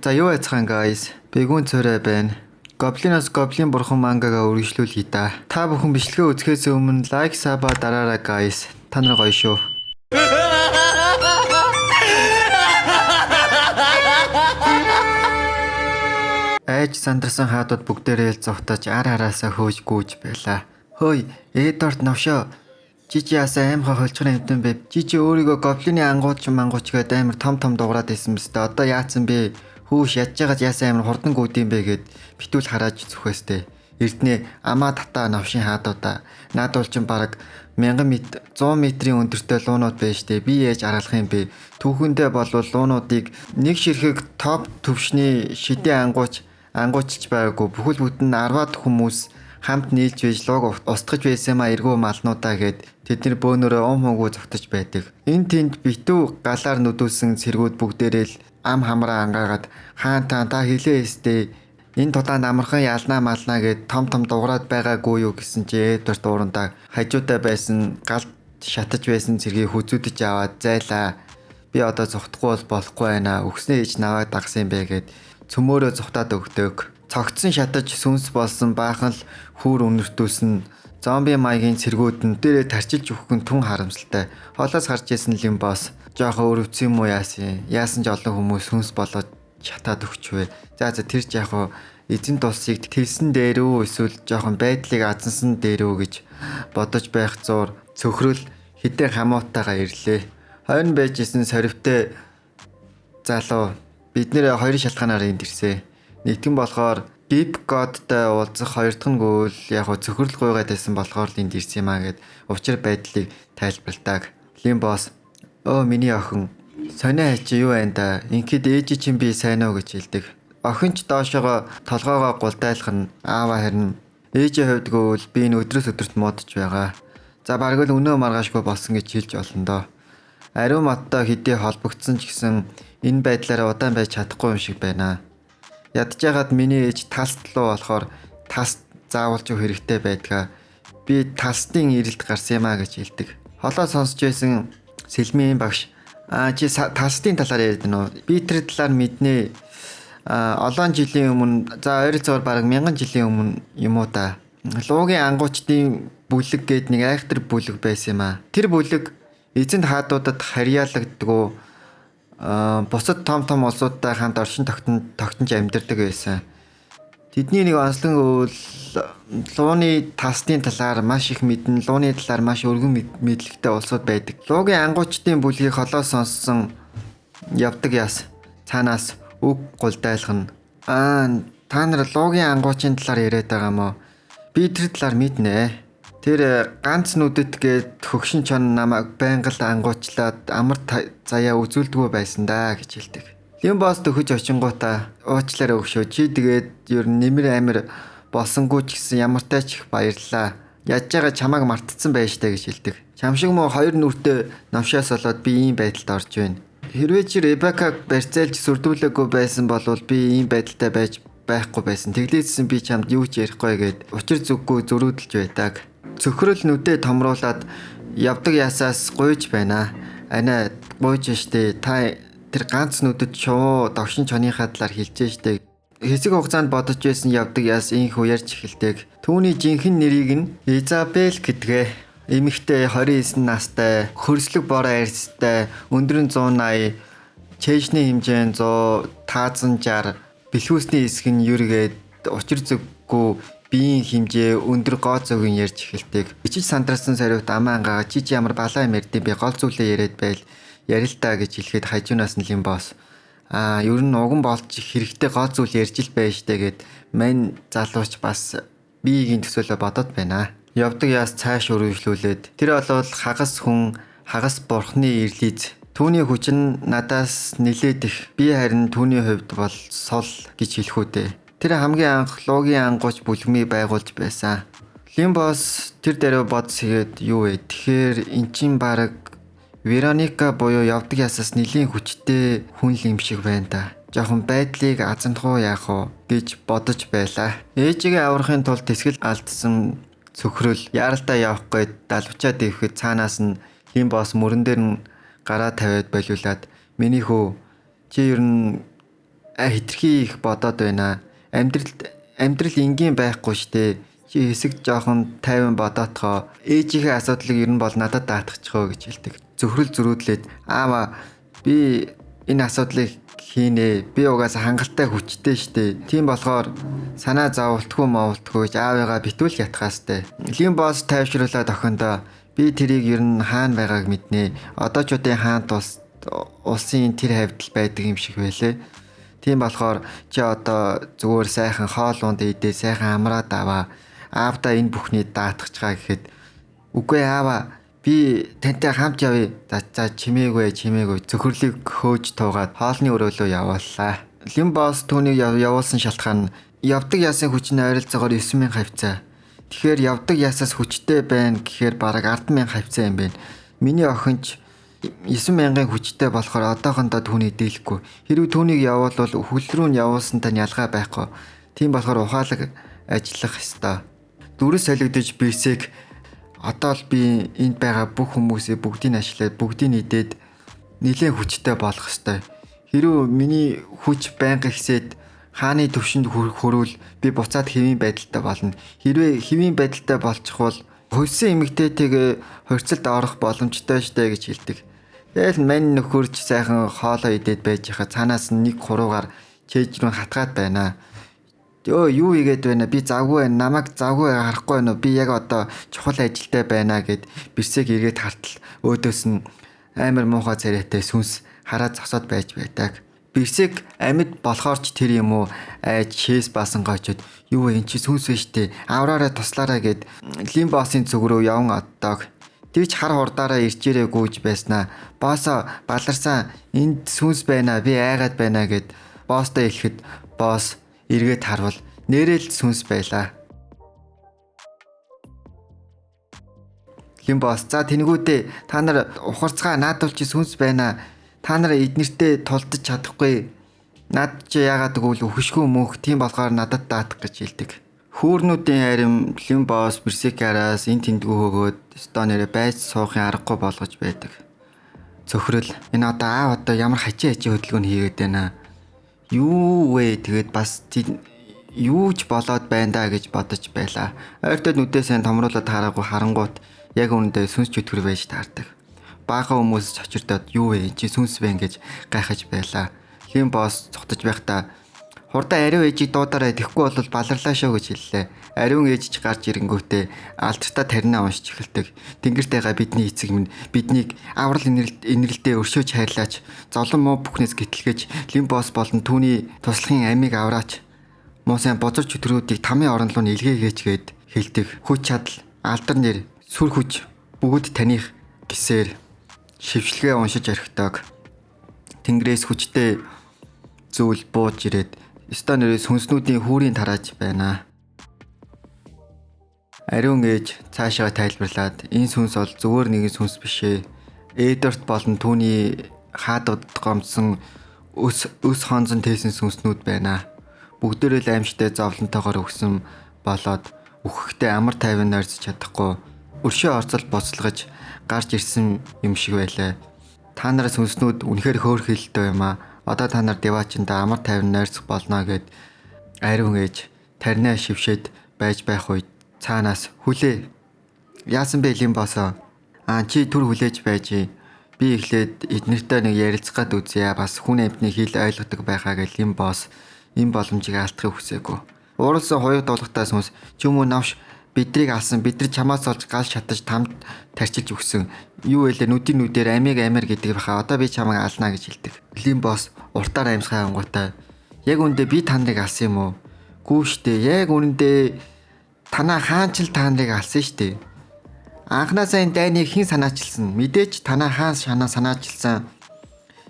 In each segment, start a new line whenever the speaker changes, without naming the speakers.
За юу яцхан guys. Бэгүүн цорой байна. Гоблиноос гоблин бурхан мангагаа үргэлжлүүлье да. Та бүхэн бичлэгээ үзэхээс өмнө лайк саба дараарай guys. Та нар гоё шүү. Айж сандарсан хаадууд бүгдээрээ зовтож ар араасаа хөөж гүйж байлаа. Хөөе, Эдвард навшоо. Жижи ясаа аим хохолчгон амтан бэ. Жижи өөрийгөө гоблины ангууч мангуучгээд амар том дуурайд байсан мэт. Одоо яатсан бэ? Хүүш ядж байгаад ясаа амар хурдан гүйдэм бэ гэд битүүл харааж зүхвэстэй. Эрдэнэ амаа татаа навшин хаадуудаа. Наадуул чин бараг 1000 м 100 м-ийн өндөртэй луунууд байж тээ. Би яаж аргалах юм бэ? Түүхэндээ болвол луунуудыг нэг ширхэг топ төвшний шидээ ангуучч байгаагүй. Бүхэл бүтэн 10-аад хүмүүс хамт нийлж байж луг устгаж байсан маа эргүү малнуудаа гэд тэдний бөөнөрөө хуугүй зогтож байдаг. Энд тэнд битүү галаар нүдүүлсэн цэргүүд бүгдээрээ л ам хамраа ангаагаад хаан та хэлээ өстэй. Энэ тутаанд амархан ялнаа малнаа гэд том дуурайд байгаагүй юу гэсэн чи Эдвард уурандаа хажуудаа байсан галд шатаж байсан цэргийг хүзүүдэж аваад зайлаа. Би одоо зогтохгүй болохгүй байна. Өгснээ ээж наваад дагсан юм бэ гэд цөмөөрөө зогтаад өгдөг. Цогцсон шатаж сүнс болсон баахан л хүүр өнөртүүлсэн зомби маягийн цэргүүд нь дээрээ тарчилж өгөх нь түн харамсалтай. Холоос харж исэн лимбос жоохон өрөвцөн юм уу яасан. Яасан ч олон хүмүүс сүнс болоод шатаад өгчвэ. За тэр ч яг хуу эзэн тулсыг тэрсэн дээр үү эсвэл жоохон байдлыг азансан дээр үү гэж бодож байх зуур цөхрөл хідэн хамуутайгаа ирлээ. Хойно байж исэн сорвтой залуу бид нэр хоёр шалтгаанаар энд ирсэн. Нэгтгэн болохоор Deep God-тай уулзах хоёр дахь нь гүйл яг цөхрөл гуйгаад байсан болохоор л энд ирсэн юм аа гэд учир байдлыг тайлбарладаг. Лимбос миний охин сонио хачи юу байна да? Ингээд ээж чинь би сайн уу гэж хэлдэг. Охин ч доошоогоо толгоогоо гулдайлах нь аава харин ээжийн хувьд гүйл би энэ өдрөөс өдөрт муудаж байгаа. За бараг л өнөө маргаашгүй болсон гэж хэлж болно доо. Ариун модтой хэдий холбогдсон ч гэсэн энэ байдлаараа удаан байж чадахгүй юм шиг байна. Ядж ягаад миний ээж талст руу болохоор талст заавалж хэрэгтэй байдгаа. Би талстын ирэлд гарсан юм а гэж хэлдэг. Холоо сонсч байсан сэлмийн багш чи талстын талаар ярьд нь уу? Би тэр талаар мэднэ. Олон жилийн өмнө за ойролцоогоор бараг 1000 жилийн өмнө юм уу та. Луугийн ангуучдын бүлэг гээд нэг айхтар бүлэг байсан юм а. Тэр бүлэг эзэнт хаадуудад харьяалагддаг. Бусад том улсуудтай хамт оршин тогтнож амьдардаг байсан. Тэдний нэг онцлог үйл лууны талстын талаар маш их мэднэ, лууны талаар маш өргөн мэдлэгтэй улсууд байдаг. Луугийн ангуучдын бүлгийг холоос сонссон явдаг яс цаанаас үг гулдайлах нь та нар луугийн ангуучийн талаар яриад байгаа мó? Би тэр талаар мэднэ. Тэр ганц нүдэт гээд хөгшин чон намайг байнга л ангуучлаад амар заяа үзүүлдэггүй байсан да гэж хэлдэг. Лимбос төхөж очингуудаа уучлаарай өгшөө. Чи тэгээд ер нь нэмэр амир болсонгүй ч гэсэн ямартай ч их баярлаа. Яаж байгаа чамааг мартцсан байж таа гэж хэлдэг. Чам шиг мó хоёр нүртэй навшаас болоод би ийм байдалд орж байна. Хэрвээ чи Ребекаг барьцаалж сүрдүүлээгүй байсан бол би ийм байдалтай байхгүй байсан. Тэглээдсэн би чамд юу ч ярихгүй гэд учир зүггүй зөрүүдэлж байдаг. Цөхрөл нүдээ томруулаад явдаг ясаас гуйж байна. Анаа гуйж штэ. Та тэр ганц нүдэд шувуу догшин чоныхаа талаар хэлж штэ. Хэсэг хугацаанд бодож байсан явдаг яс инх уярж эхэлдэг. Түүний жинхэнэ нэрийг нь Изабель гэдгээ. Эмэгтэй 29 настай, хөрслөг бороо арьстай, өндөр нь 180, чэйшний хэмжээ 100, таазан 60, бэлхүүсний хэсэг нь юргээд учир зүггүй биеийн хэмжээ өндөр гоо зөгийн ярьж эхэлдэг. Ичиж сандрсан сариут амаа ангаа чи ямар балаа юм ярьдیں۔ Би гол зүйлээ яриад байл ярилтаа гэж хэлэхэд хажуунаас нь Лимбос ер нь уган болж хэрэгтэй гол зүйл ярьж л байж тээ гэд мань залууч бас биеийн төсөөлө бодоод байна. Явдаг яас цааш өргөжлүүлээд тэр болвол хагас хүн хагас бурхны ирлиз түүний хүч нь надаас нилээд их. Би харин түүний хувьд бол сул гэж хэлэх үү. Тэр хамгийн анх луугийн ангууч бүлгмийг байгуулж байсан. Лимбос тэр дээр бодсгээд юу вэ? Тэгэхээр эн чин баг Вероника буюу явдаг ясаас нэлийн хүчтэй хүн юм шиг байна та. Жохон байдлыг азамтгуу яах вэ гэж бодож байлаа. Ээжигээ аврахын тулд тэсгэл алдсан цөхрөл яаралтай явах гээд далвчаа дэвхэд цаанаас нь Лимбос мөрөн дээр нь гараа тавиад болиулаад миний хөө чи ер нь хитрхи их бодоод байна. Амьдрал энгийн байхгүй штэ. Чи хэсэг жоохон тайван бодоотхоо ээжийнхээ асуудлыг ер нь бол надад даатгачихөө гэж хэлдэг. Зөвхөрл зөрүүдлээд аава би энэ асуудлыг хийнэ. Би угаасаа хангалттай хүчтэй штэ. Тийм болохоор санаа зовлтгүй гэж аавыгаа битүүл ятхаастай. Лим босс тайвшруулаад охиндоо би тэрийг ер нь хаана байгааг мэднэ. Одоочуудын хаант улсын тэр хавьдал байдаг юм шиг байлээ. Тийм болохоор чи одоо зүгээр сайхан хоол унд идээ сайхан амраад аваа. Аавда энэ бүхний даатгачгаа гэхэд үгүй аава би тантай хамт явъя. За чимээгүй зөвхөрлийг хөөж туугаад хоолны өрөөлөө явууллаа. Лим босс түүнийг явуулсан шалтгаан нь явдаг ясын хүчний ойролцоогоор 9,000 хавцаа. Тэгэхээр явдаг ясаас хүчтэй байна гэхээр бараг 10,000 хавцаа юм байна. Миний охин ч 9,000-ын хүчтэй болохоор одоохондоо түүнийг дийлэхгүй. Хэрвээ түүнийг явуулвал хөл рүү нь явуулсантай ялгаа байхгүй. Тийм болохоор ухаалаг ажиллах ёстой. Дүрс солигдож бэрсэг одоо л би энд байгаа бүх хүмүүсээ бүгдийг ашиглаад бүгдийг идээд нэлээд хүчтэй болох ёстой. Хэрвээ миний хүч байнга ихсээд хааны төвшөнд хүрвэл би буцаад хэвийн байдалтай болно. Хэрвээ хэвийн байдалтай болчихвол хөлсөн эмэгтэйтэйгээ хорицолд орох боломжтой штэ гэж хэлдэг. Тэгэл мань нөхөрч сайхан хоолоо идээд байж хаа цаанаас нь нэг хуруугаар чэйж рүү хатгаад байна. Юу игээд байна? Би завгүй байна. Намайг завгүй харахгүй байна уу? Би яг одоо чухал ажилтай байна гэд бэрсэг эргээд хартал өөдөөс нь амар муухай царайтай сүнс хараад зогсоод байж байдаг. Бэрсэг амьд болохоор ч тэр юм уу айж шээс баасан гойчод юу вэ эн чи сүнс вэ штэ авраараа туслаараа гэд лим боссын зүг рүү явн оддог. Тэгж хар хурдаараа ирчээрээ гүйж байснаа. Боосоо баларсан энд сүнс байна би айгаад байна гэд боостой хэлэхэд боос эргээд харвал нэрэл сүнс байлаа. Лим босс за тэнгүүдээ та нар ухарцгаа наадвал чи сүнс байна. Та нар эднэртэй тулдаж чадахгүй. Над чи яагаад гэвэл өхөшгүй мөнх тийм болохоор надад даатах гэж хэлдэг. Хүүрнүүдийн харим лим босс бэрсекараас эн тэндгүү хөгөөд стонерэ байж суухын аргагүй болгож байдаг. Цөхрөл энэ одоо аав одоо ямар хачаа хөдөлгөөнд хийгээд байна. Юу вэ тэгээд бас юу ч болоод байна да гэж бодож байлаа. Ойртод нүдээсээ томруулаад хараагүй харангуут яг үүндээ сүнс чөтгөр байж таардаг. Баахан хүмүүс чочирдоод юу вэ чи сүнс вэ гэж гайхаж байлаа. Лим босс цогтож байхдаа хурдан ариун ээжийг дуудаарай тэхгүй бол баларлаа шүү гэж хэллээ. Ариун ээж ч гарч ирэнгүүтээ алдартаа таринаа уншиж эхэлдэг. Тэнгэртэйгээ бидний эцэг минь биднийг аврал инрэлдээ өршөөж хайрлаач. Золон муу бүхнээс гэтлгэж лим босс болон түүний туслахын амийг авраач. Муу сайн бозор чөтгөрүүдийг тамийн орон руу илгээгээч гэд хэлдэг. Хүч чадал, алдар нэр, сүр хүч бүгд таних гэсээр шившлгээ уншиж орхидог. Тэнгэрээс хүчтэй зүйл бууж ирээд стонерээс хүнснүүдийн хүүрийн тарааж байна. Ариун ээж цаашаа тайлбарлаад энэ сүнс бол зүгээр нэгэн сүнс биш ээ. Эдвард болон түүний хаадад гомдсон өс хонзон тээсэн сүнснүүд байна. Бүгдээрээ л аимшигтай зовлонтойгоор өгсөн болоод үхэхдээ амар тайван нойрсож чадахгүй өршөө орцол боцолгож гарч ирсэн юм шиг байлаа. Та нарын сүнснүүд үнэхээр хөөрхөлтэй юм аа. Одоо та нар деваачинда амар тайван нойрсох болно гэд ариун ээж таринаа шившээд байж байх үед цаанаас хүлээ. Яасан бэ лим босоо? Чи түр хүлээж байж. Би эхлээд эднэртэй нэг ярилцгаад үзье. Бас хүн амьтны хэл ойлгодог байхаа гэж лим босс энэ боломжийг алдахыг хүсээгүй. Ууралсан хоёрд дуулахтаа сүнс ч юм уу навш бидрийг алсан бид нар чамаас олж гал шатаж тамд тарчилж өгсөн. Юу вэ нүдийн нүдээр амиг амир гэдэг баха. Одоо би чамайг алнаа гэж хэлдэг. Лим босс уртаар амьсгаа ангуутай. Яг үндэ би та нарыг алсан юм уу? Гүү штэ. Яг үнэндээ танаа хаан ч та нарыг алсан штэ. Анхнаасаа энэ дайныг хэн санаачилсан? Мэдээч танаа хаан санаачилсан.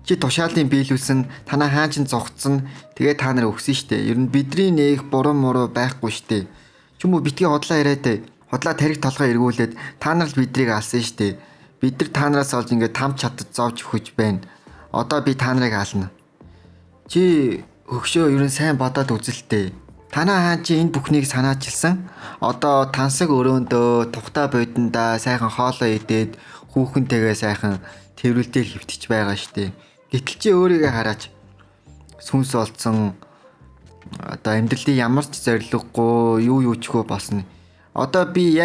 Чи тушаалын биелүүлсэн танаа хаан ч зогцсон. Тэгээ та нар өгсөн штэ. Ер нь бидний нээх буруу муруу байхгүй штэ. Чүм үү битгий хотлоо яриад хотлоо тарих толгой эргүүлээд та нар л бидрийг алсан штэ. Бид нар та нараас олж ингээд там чатад зовж өгч байна. Одоо би та нарыг ална. Чи өгшөө ер нь сайн бодоод үзэлтэй. Танаа хаан чи энэ бүхнийг санаачилсан. Одоо тансаг өрөөндөө тухта бодонда сайхан хоолоо идээд хүүхэнтэйгээ сайхан тэрвэлдэл хөвтөж байгаа штэ. Гэтэл чи өөрийгөө хараач. сүнс олцсон одоо амьдралын ямар ч зориггүй юу ч хөө болсон. Одоо би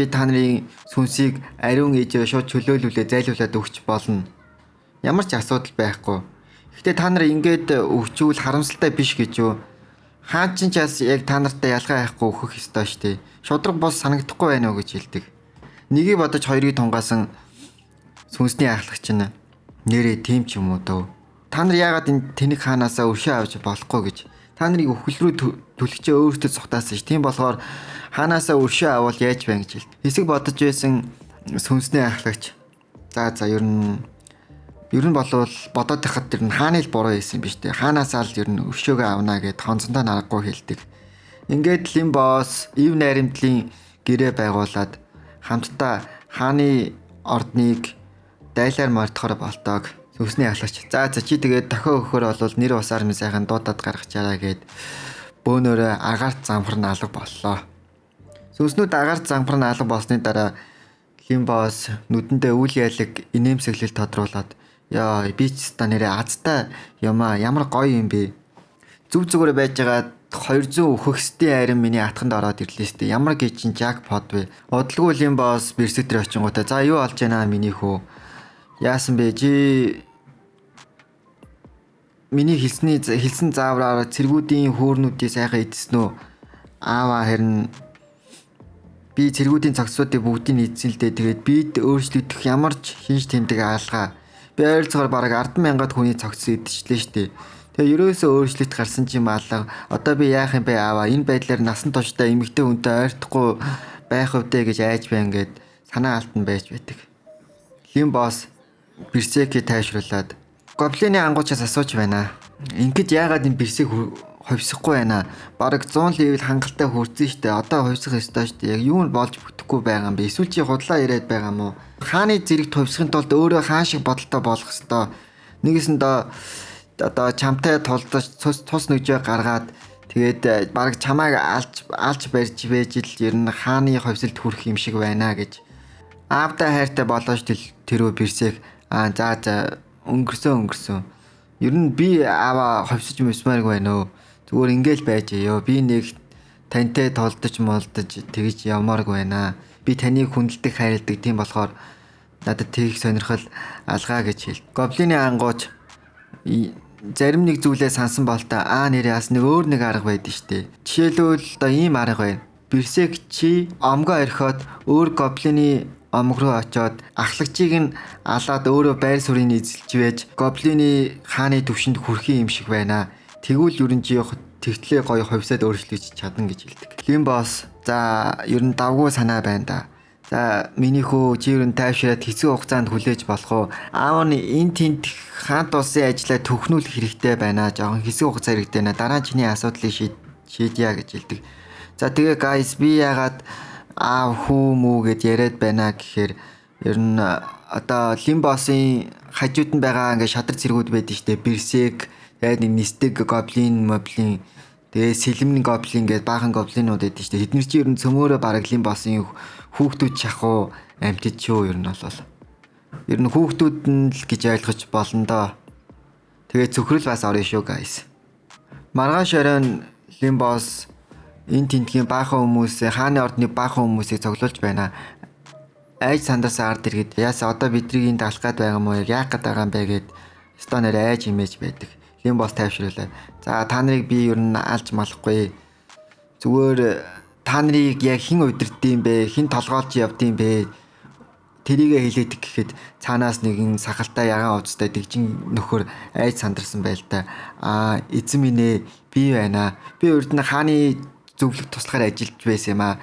та нарын сүнсийг ариун ээжээ шууд чөлөөлүүлээ зайлуулад өгч болно. Ямар ч асуудал байхгүй. Гэхдээ та нар ингээд өгчүүл харамсалтай биш гэж юу? Хаан ч яг та нартай ялгаа байхгүй өгөх ёстой штэ. Шудраг бос санагдахгүй байна уу гэж хэлдэг. Нэгийг бодож хоёрыг тунгаасан сүнсний ахлагч нь нэрээ тийм ч юм уу дөө. Та нар яагаад энэ тэнэг хаанаасаа өршөө авч болохгүй гэж та нарыг өхөл рүү түлхчээ өөртөө цухтаасан ш. Тийм болохоор ханаасаа өршөө авал яаж байна гэж хэлдэг. Хэсэг бодож байсан сүнсний ахлагч. За ер нь болвол бодоод тахад тэр нь хааны л буруу хийсэн юм биш үү? Ханаасаа л ер нь өршөөгөө авнаа гэд хонцондоо наргагүй хэлдэг. Ингээд Лимбос ив найрамдлын гэрээ байгуулад хамтдаа хааны ордныг дайлаар мартахаар болтоог сүнсний ахлагч. За чи тэгээд дохио өгөхөр бол нэр усаар минь сайхан дуудаад гаргаж яраа гэд бөөнөрөө агаарт замхар нь алга боллоо. Сүнснүүд агаарт замхар нь алга болсны дараа Лимбос нүдэндээ үл ялэг инээмсэглэл тодруулаад яа би ч та нэрээ азтай юмаа ямар гоё юм бэ. Зүг зүгээр байж байгаа 200 өөхөх стийн айрын миний атханд ороод ирлээ сте. Ямар гिचин жакпот вэ. Удалгүй Лимбос бэрсэг дээр очингуудаа за юу олж байна миний хөө. Яасан бэ чи миний хэлсэн заавраар цэргүүдийн хөөрнүүдийг сайхан идсэн үү? Аава харин би цэргүүдийн цогцсуудыг бүгдийг эзэн л дээ. Тэгээд бид өөрчлөгдөх ямар ч хинж тэмдэг аалгаа. Би ойролцоогоор бараг 10,000 хүний цогц идчихлээ штэ. Тэгээ ерөөсөө өөрчлөлт гарсан ч юм аалга. Одоо би яах юм бэ аава? Энэ байдлаар насан туршдаа эмэгтэй хүнтэй ойртохгүй байх өвдөө гэж айж байна гэд санаа алтан байж байдаг. Лимбос Берсекийг тайшруулад гоблины ангуучаас асууж байна. Ингээд яагаад энэ Берсек ховсохгүй байна? Бараг 100 левел хангалттай хүрсэн штэ. Одоо ховсох ёстой штэ. Яг юу нь болж бүтэхгүй байгаа юм бэ? Эсвэл чи худлаа яриад байгаа юм уу? Хааны зэрэг товсохын тулд өөрөө хаан шиг бодолтой болох ёстой. Нэгэсэндээ одоо чамтай тулдаж тус нүжээ гаргаад тэгээд бараг чамааг алж барьж байж л ер нь хааны ховсолд хүрэх юм шиг байна гэж аавтай хайртай болооч тэрөө Берсек за өнгөрсөн. Ер нь би аава ховсож мөсмээргүй байна өө. Зүгээр ингээл байж ёо. Би нэг тантай толдож тэгж явмааргүй байна. Би таныг хүндэлдэг хайрладаг тийм болохоор надад тийг сонирхол алгаа гэж хэл. Гоблины ангууч зарим нэг зүйлээ сансан болтой нэрээ бас нэг өөр нэг арга байдаг штэ. Жишээлбэл одоо ийм арга байна. Берсек чи омгоо орхиод өөр гоблины омг руу очиод ахлагчийг нь алаад өөрөө байр суурийг эзэлж байж гоблины хааны төвшөнд хүрэх юм шиг байна. Тэгвэл ер нь чи тэгтлээ гоё ховсоод өөрчлөж чадна гэж хэлдэг. Лимбос за ер нь давгүй санаа байна да. За миний хөө чи ер нь тайвшираад хэцүү хугацаанд хүлээж болох уу? Аав нь энэ тэнд хаант улсын ажлаа төхнүүлэх хэрэгтэй байна. Жохон хэсэг хугацаа хэрэгтэй нэ. Дараа нь чиний асуудлыг шийдъя гэж хэлдэг. За тэгээ guys би ягаад хүү мүү гэд яриад байна гэхээр ер нь одоо Лимбосын хажууд нь байгаа ингээ шадар цэргүүд байдаг штэ. Берсек тэгээд нистэг гоблин моблин тэгээ сэлэмн гоблин гээд баахан гоблинууд байдаг штэ. Тэднэр чи ер нь цөмөөрөө бараг Лимбосын хүүхдүүд шахуу амьтд шүү ер нь болол. Ер нь хүүхдүүд нь л гэж ойлгож болно доо. Тэгээ цөхрөл бас орно шүү guys. Маргааш оройн Лимбос энэ тентгийн баахан хүмүүсээ хааны ордны баахан хүмүүсийг цоглуулж байна. Айж сандаасаа ард иргэд яасаа одоо бидрийг энд алах гээд байгаа юм уу? Яах гээд байгаа юм бэ гэд стонер айж имэж байдаг. Лимбос тайвшруулаа. За та нарыг би ер нь алж малахгүй. Зүгээр та нарыг яг хэн удирдсан бэ? Хэн толгоолж явдсан бэ? Тэрийгэ хэлээд гэхэд цаанаас нэгэн сахалтай ягаан уцтай дэгжин нөхөр айж сандарсан байл та. Эзэн минь ээ би байна. Би урд нь хааны зөвлөх туслахаар ажиллаж байсан юм аа.